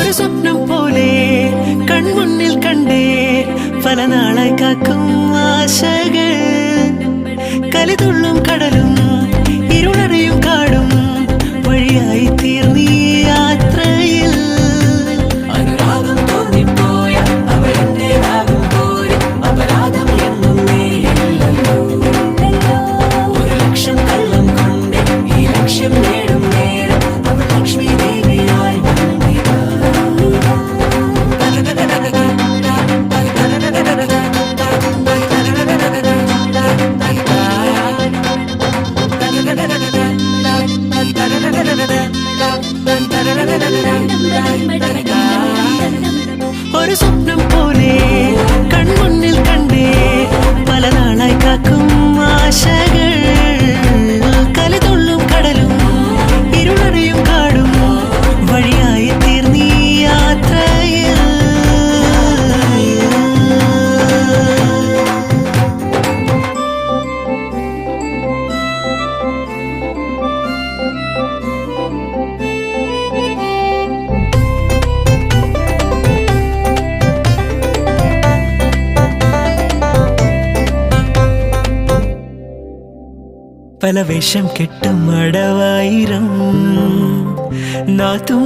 ഒരു സ്വപ്നം പോലെ കൺമുന്നിൽ കണ്ടേ പല നാളായി കാക്കും ആശകൾ കലിതുള്ളും കടലും ഇരുളറിയും കാടും വഴിയായി തീർന്നീ യാത്രയിൽ അനുരാഗം തോന്നിപ്പോയ അവരെന്റേതാകും പോലെ അപരാധം എന്നും നേരില്ലല്ലോ ഒരു ലക്ഷം കള്ളം കൊണ്ട് ഈ ലക്ഷ്യം നേടും നേരം അവൾ ലക്ഷ്മി ദേവിയായി വന്നിതാ ഒരു സ്വപ്നം പോലെ കൺമുന്നിൽ കണ്ടേ പല നാളായി കാക്കും ആശകൾ കലിതുള്ളും കടലും ഇരുളറിയും കാടും വഴിയായി തീർന്നീ യാത്രയിൽ പല വേഷം കെട്ടും അടവായിരം നാത്തും